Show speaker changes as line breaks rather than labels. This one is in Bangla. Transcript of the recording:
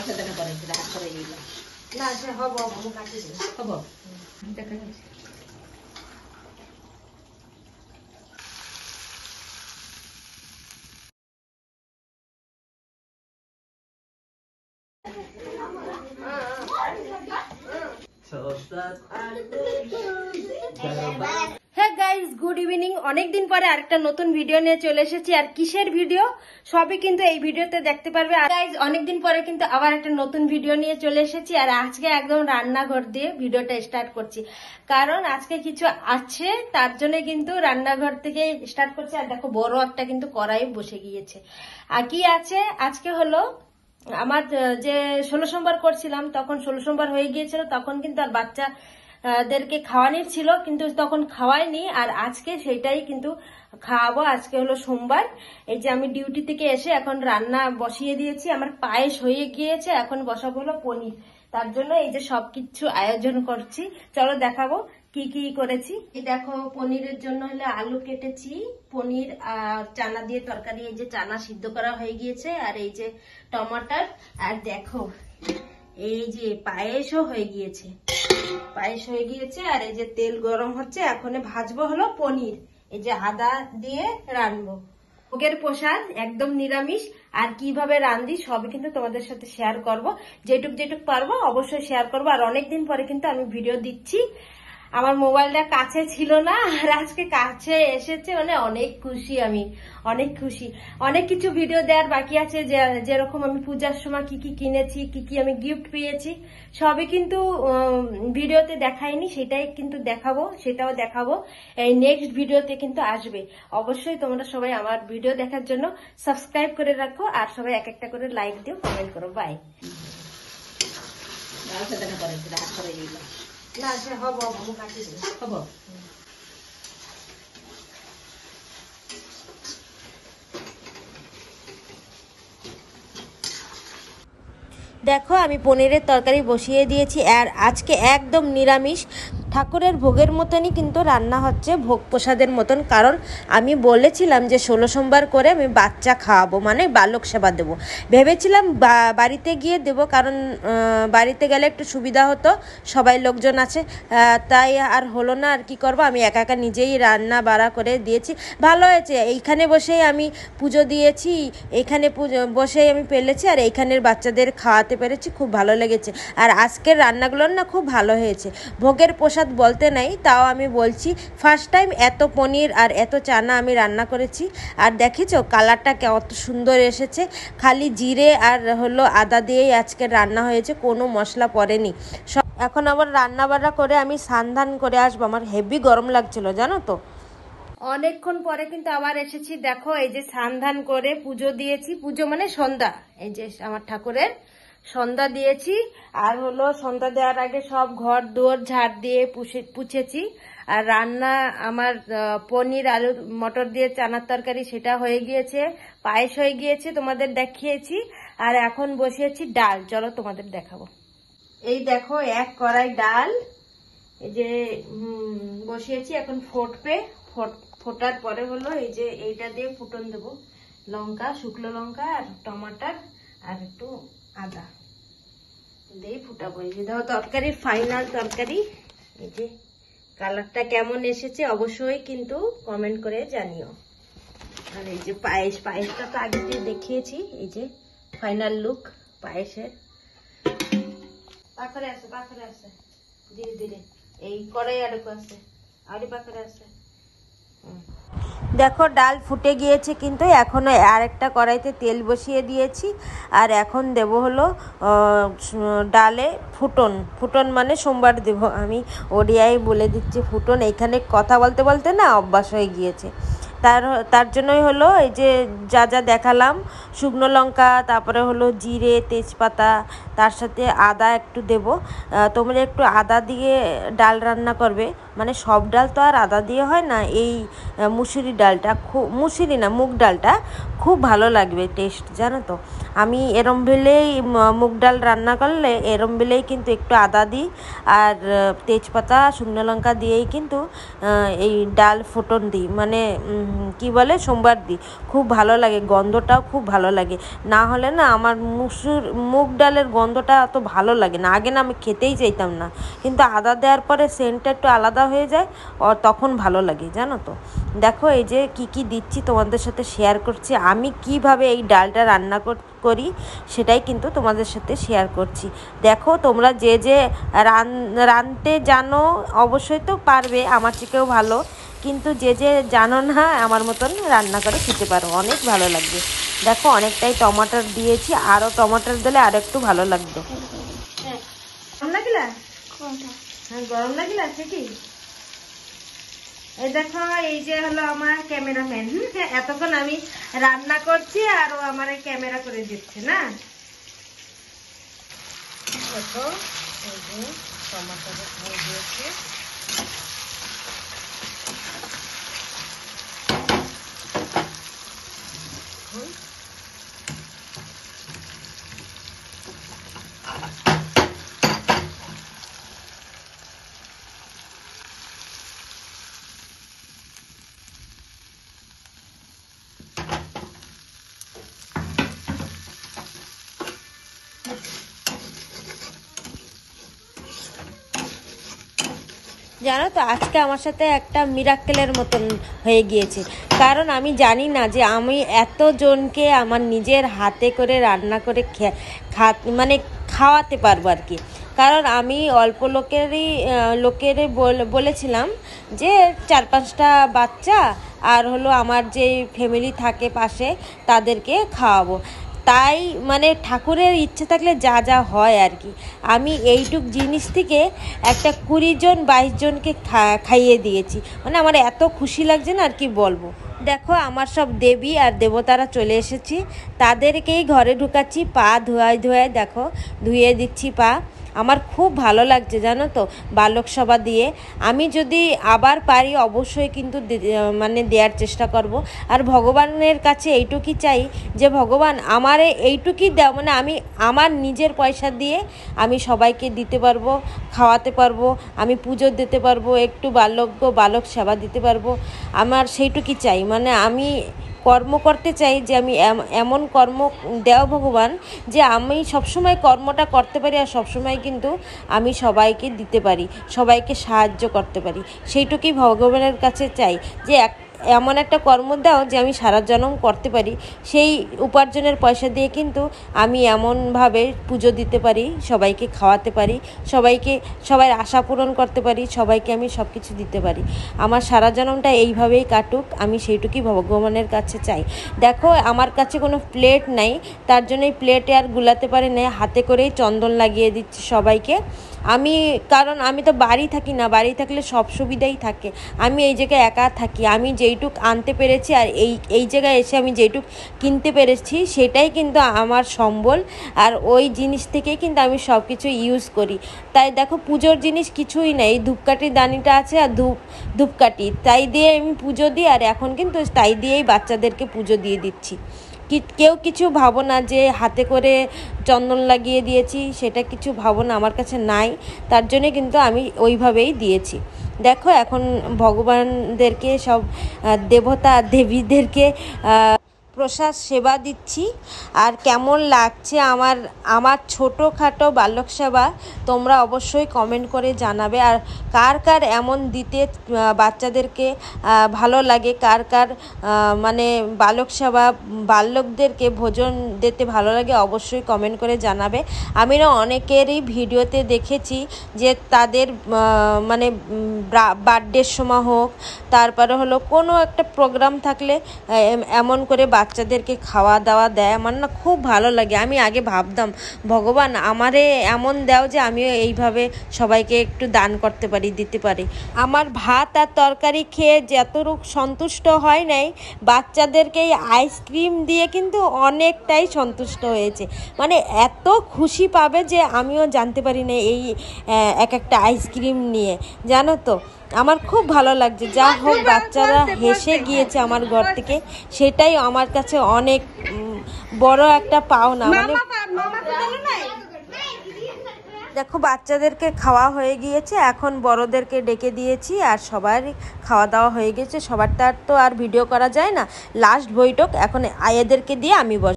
সেদিনে করেছিল হাত করে দিল না সে হব মুখ কাটি হব দেখা যাচ্ছে। হ্যাঁ গাইস, গুড ইভিনিং। অনেকদিন পরে আরেকটা নতুন ভিডিও নিয়ে চলে এসেছি। আর কিসের ভিডিও সবই কিন্তু এই ভিডিওতে দেখতে পারবে। আর গাইস, অনেকদিন পরে কিন্তু আবার একটা নতুন ভিডিও নিয়ে চলে এসেছি। আর আজকে একদম রান্নাঘর দিয়ে ভিডিওটা স্টার্ট করছি, কারণ আজকে কিছু আছে, তার জন্য কিন্তু রান্নাঘর থেকে স্টার্ট করছি। আর দেখো বড় একটা কিন্তু কড়াই বসে গিয়েছে। আর কি আছে আজকে হলো আমার যে 16 সোমবার করছিলাম, তখন 16 সোমবার হয়ে গিয়েছিল, তখন কিন্তু আর বাচ্চাদেরকে খাওয়ানোর ছিল, কিন্তু তখন খাওয়াইনি। আর আজকে সেটাই কিন্তু খাওয়াবো। আজকে হলো সোমবার। এই যে আমি ডিউটি থেকে এসে এখন রান্না বসিয়ে দিয়েছি। আমার পায়েস হয়ে গিয়েছে, এখন বসাবো হলো পনির। তার জন্য এই যে সবকিছু আয়োজন করছি, চলো দেখাবো কি কি করেছি। এই দেখো, পনিরের জন্য হলে আলু কেটেছি, পনির আর চানা দিয়ে তরকারি, এই যে চানা সিদ্ধ করা হয়ে গিয়েছে, আর এই যে টমাটার, আর দেখো এই যে পায়েসও হয়ে গিয়েছে, পায়েস হয়ে গিয়েছে। আর এই যে তেল গরম হচ্ছে, এখন ভাজবো হলো পনির, এই যে আদা দিয়ে রানবো। ভোগের প্রসাদ একদম নিরামিষ। আর কিভাবে রান্ধি সবই কিন্তু তোমাদের সাথে শেয়ার করব, যেটুক পারবো অবশ্যই শেয়ার করবো। আর অনেকদিন পরে কিন্তু আমি ভিডিও দিচ্ছি। আমার মোবাইলটা কাছে ছিল না, আর আজকে কাছে এসেছে, মানে অনেক খুশি, আমি অনেক খুশি। অনেক কিছু ভিডিও দেওয়ার বাকি আছে, যেরকম আমি পূজার সময় কি কি কিনেছি, কি কি আমি গিফট পেয়েছি, সবই কিন্তু ভিডিওতে দেখাইনি, সেটাই কিন্তু দেখাবো, সেটাও দেখাবো এই নেক্সট ভিডিওতে কিন্তু আসবে। অবশ্যই তোমরা সবাই আমার ভিডিও দেখার জন্য সাবস্ক্রাইব করে রাখো, আর সবাই এক একটা করে লাইক দিও, কমেন্ট করো। বাই। না সে হব মুখ কাটি হব। দেখো, আমি পনিরের তরকারি বসিয়ে দিয়েছি। আর আজকে একদম নিরামিষ, ঠাকুরের ভোগের মতনই কিন্তু রান্না হচ্ছে, ভোগ প্রসাদের মতন। কারণ আমি বলেছিলাম যে 16 সোমবার করে আমি বাচ্চা খাওয়াবো, মানে বালক সেবা দেবো। ভেবেছিলাম বাড়িতে গিয়ে দেবো, কারণ বাড়িতে গেলে একটু সুবিধা হতো, সবাই লোকজন আছে। তাই আর হলো না। আর কি করব, আমি একা একা নিজেই রান্না বাড়া করে দিয়েছি। ভালো হয়েছে, এইখানে বসেই আমি পুজো দিয়েছি, এইখানে বসেই আমি পেলেছি, আর এইখানের বাচ্চাদের খাওয়াতে পেরেছি, খুব ভালো লেগেছে। আর আজকের রান্নাগুলোর না খুব ভালো হয়েছে। ভোগের প্রসাদ বলতে নাই, তাও আমি বলছি, ফার্স্ট টাইম এত পনির আর এত চানা আমি রান্না করেছি। আর দেখেছো কালারটা কত সুন্দর এসেছে, খালি জিরে আর হলো আদা দিয়েই আজকে রান্না হয়েছে, কোনো মশলা পড়েনি। এখন আবার রান্না বান্না করে আমি স্নান করে আসবো। আমার হেভি গরম লাগছিল, জানো তো। অনেকক্ষণ পরে কিন্তু আবার এসেছি। দেখো, এই যে স্নান করে পুজো দিয়েছি, পুজো মানে সন্ধ্যা, এই যে আমার ঠাকুরের সন্ধ্যা দিয়েছি। আর হলো সন্ধ্যা দেওয়ার আগে সব ঘর দুয়ার ঝাড় দিয়ে পুছেছি। আর রান্না আমার পনির আলু মটর দিয়ে চানার তরকারি, সেটা হয়ে গিয়েছে, পায়েস হয়ে গিয়েছে, তোমাদের দেখিয়েছি। আর এখন বসিয়েছি ডাল, চলো তোমাদের দেখাবো। এই দেখো, এক কড়াই ডাল এই যে বসিয়েছি, এখন ফুটবে। ফোটার পরে হলো এই যে এইটা দিয়ে ফুটন দেবো, লঙ্কা, শুকনো লঙ্কা আর টমাটার আর একটু আদা দিয়ে ফুটাবো। এই যে দেখো তরকারির ফাইনাল তরকারি। এই যে কালারটা কেমন এসেছে অবশ্যই কিন্তু কমেন্ট করে জানিও। আর এই যে পায়েসটা তো আগে দিয়ে দেখিয়েছি, এই যে ফাইনাল লুক পায়েসের। পাখরে আছে ধীরে ধীরে, এই কড়াই আরো আছে, আরে পাখরে আছে। দেখো ডাল ফুটে গিয়েছে, কিন্তু এখনো আরেকটা কড়াইতে তেল বসিয়ে দিয়েছি। আর এখন দেব হলো ডালে ফুটন মানে সোমবার দেব, আমি ওড়িয়ায় বলে দিচ্ছি ফুটন। এইখানে কথা বলতে বলতে না অভ্যাস হয়ে গিয়েছে। তার জন্যই হলো এই যে যা দেখালাম, শুকনো লঙ্কা, তারপরে হলো জিরে, তেজপাতা, তার সাথে আদা একটু দেব। তোমরা একটু আদা দিয়ে ডাল রান্না করবে, মানে সব ডাল তো আর আদা দিয়ে হয় না। এই মুসুরি ডালটা মুসুরি না, মুগ ডালটা খুব ভালো লাগবে টেস্ট, জানো তো। আমি এরম বেলেই মুগ ডাল রান্না করলে এরম বেলেই কিন্তু একটু আদা দিই, আর তেজপাতা, শুকনো লঙ্কা দিয়েই কিন্তু এই ডাল ফুটন দিই, মানে কি বলে সোমবার দিই, খুব ভালো লাগে, গন্ধটাও খুব ভালো লাগে। না হলে না আমার মুগ ডালের গন্ধটা অত ভালো লাগে না। আগে না আমি খেতেই চাইতাম না, কিন্তু আদা দেওয়ার পরে সেন্টটা একটু আলাদা হয়ে যায়, তখন ভালো লাগে জানো তো। দেখো এই যে কি দিচ্ছি তোমাদের সাথে শেয়ার করছি, আমি কিভাবে এই ডালটা রান্না করি সেটাই কিন্তু তোমাদের সাথে শেয়ার করছি। দেখো তোমরা যে যে রাঁধতে জানো অবশ্যই তো পারবে আমার থেকেও ভালো, কিন্তু যে যে জানো না আমার মতন রান্না করে খেতে পারো, অনেক ভালো লাগবে। দেখো অনেকটাই টমাটার দিয়েছি, আরও টমাটার দিলে আর একটু ভালো লাগতো। গরম লাগিলা? হ্যাঁ গরম লাগিলা সেটি। এই দেখো এই যে হলো আমার ক্যামেরাম্যান, এতক্ষণ আমি রান্না করছি আর ও আমার ক্যামেরা করে দিচ্ছে না। দেখো এই যে টমাটো হয়ে দিয়েছে। জানো তো আজকে আমার সাথে একটা মিরাক্কেলের মতন হয়ে গিয়েছে, কারণ আমি জানি না যে আমি এতজনকে আমার নিজের হাতে করে রান্না করে মানে খাওয়াতে পারবো আর কি। কারণ আমি অল্প লোকেরই বলেছিলাম যে 4-5টা বাচ্চা আর হলো আমার যে ফ্যামিলি থাকে পাশে তাদেরকে খাওয়াবো। তাই মানে ঠাকুরের ইচ্ছে থাকলে যা যা হয় আর কি। আমি এইটুক জিনিস থেকে একটা 20-22 জনকে খাইয়ে দিয়েছি, মানে আমার এত খুশি লাগছে না আর কি বলবো। দেখো আমার সব দেবী আর দেবতারা চলে এসেছি, তাদেরকেই ঘরে ঢুকাচ্ছি, পা ধোয়ায় দেখো ধুয়ে দিচ্ছি পা। আমার খুব ভালো লাগছে জানো তো বালক সভা দিয়ে। আমি যদি আবার পারি অবশ্যই কিন্তু মানে দেওয়ার চেষ্টা করব। আর ভগবানের কাছে এইটুকুই চাই যে ভগবান আমারে এইটুকুই দাও, মানে আমি আমার নিজের পয়সা দিয়ে আমি সবাইকে দিতে পারবো, খাওয়াতে পারবো, আমি পুজো দিতে পারবো, একটু বালক সেবা দিতে পারবো। আমার সেইটুকুই চাই, মানে আমি কর্ম করতে চাই যে আমি এমন কর্ম দেও ভগবান যে আমি সবসময় কর্মটা করতে পারি আর সবসময় কিন্তু আমি সবাইকে দিতে পারি, সবাইকে সাহায্য করতে পারি। সেইটুকুই ভগবানের কাছে চাই যে এমন একটা কর্ম দাও যে আমি সারা জন্ম করতে পারি, সেই উপার্জনের পয়সা দিয়ে কিন্তু আমি এমনভাবে পুজো দিতে পারি, সবাইকে খাওয়াতে পারি, সবার আশা পূরণ করতে পারি, সবাইকে আমি সব কিছু দিতে পারি। আমার সারা জন্মটা এইভাবেই কাটুক, আমি সেইটুকুই ভগবানের কাছে চাই। দেখো আমার কাছে কোনো প্লেট নাই, তার জন্য এই প্লেটে আর গুলাতে পারি না, হাতে করেই চন্দন লাগিয়ে দিচ্ছি সবাইকে। কারণ আমি তো বাড়ি থাকি না, বাড়ি থাকলে সব সুবিধাই থাকে, আমি এই জায়গায় একা থাকি। আমি যেইটুক আনতে পেরেছি আর এই জায়গায় এসে আমি যেইটুক কিনতে পেরেছি সেটাই কিন্তু আমার সম্বল, আর ওই জিনিস থেকেই কিন্তু আমি সব কিছু ইউজ করি। তাই দেখো পুজোর জিনিস কিছুই নেই, ধূপকাঠির দানিটা আছে আর ধূপকাঠি, তাই দিয়ে আমি পুজো দিই, আর এখন কিন্তু তাই দিয়েই বাচ্চাদেরকে পুজো দিয়ে দিচ্ছি। কেউ কিছু ভাবো না যে হাতে করে চন্দন লাগিয়ে দিয়েছি, সেটা কিছু ভাবো না, আমার কাছে নাই, তার জন্যে কিন্তু আমি ওইভাবেই দিয়েছি। দেখো এখন ভগবানদেরকে সব দেবতা দেবীদেরকে প্রসাদ সেবা দিচ্ছি। আর কেমন লাগছে আমার ছোটোখাটো বালক সেবা তোমরা অবশ্যই কমেন্ট করে জানাবে। আর কার কার এমন দিতে বাচ্চাদেরকে ভালো লাগে, কার কার মানে বালক সেবা বালকদেরকে ভোজন দিতে ভালো লাগে অবশ্যই কমেন্ট করে জানাবে। আমি না অনেকেরই ভিডিওতে দেখেছি যে তাদের মানে বার্থডের সময় হোক, তারপরে হলো কোনো একটা প্রোগ্রাম থাকলে এমন করে বাচ্চাদেরকে খাওয়া দাওয়া দেয়, আমার না খুব ভালো লাগে। আমি আগে ভাবতাম ভগবান আমারে এমন দাও যে আমিও এইভাবে সবাইকে একটু দান করতে পারি, দিতে পারি। আমার ভাত আর তরকারি খেয়ে যতটুকু সন্তুষ্ট হয় নাই, বাচ্চাদেরকে এই আইসক্রিম দিয়ে কিন্তু অনেকটাই সন্তুষ্ট হয়েছে, মানে এত খুশি পাবে যে আমিও জানতে পারি না এই একটা আইসক্রিম নিয়ে, জানো তো আমার খুব ভালো লাগছে। যা হোক বাচ্চারা হেসে গিয়েছে আমার ঘর থেকে, সেটাই আমার কাছে অনেক বড় একটা পাওনা। মানে দেখো বাচ্চাদেরকে খাওয়া হয়ে গিয়েছে, এখন বড়দেরকে ডেকে দিয়েছি আর সবার খাওয়া দাওয়া হয়ে গেছে। সবারটা তো আর ভিডিও করা যায় না, লাস্ট বৈঠক এখন এদেরকে দিয়ে আমি বস।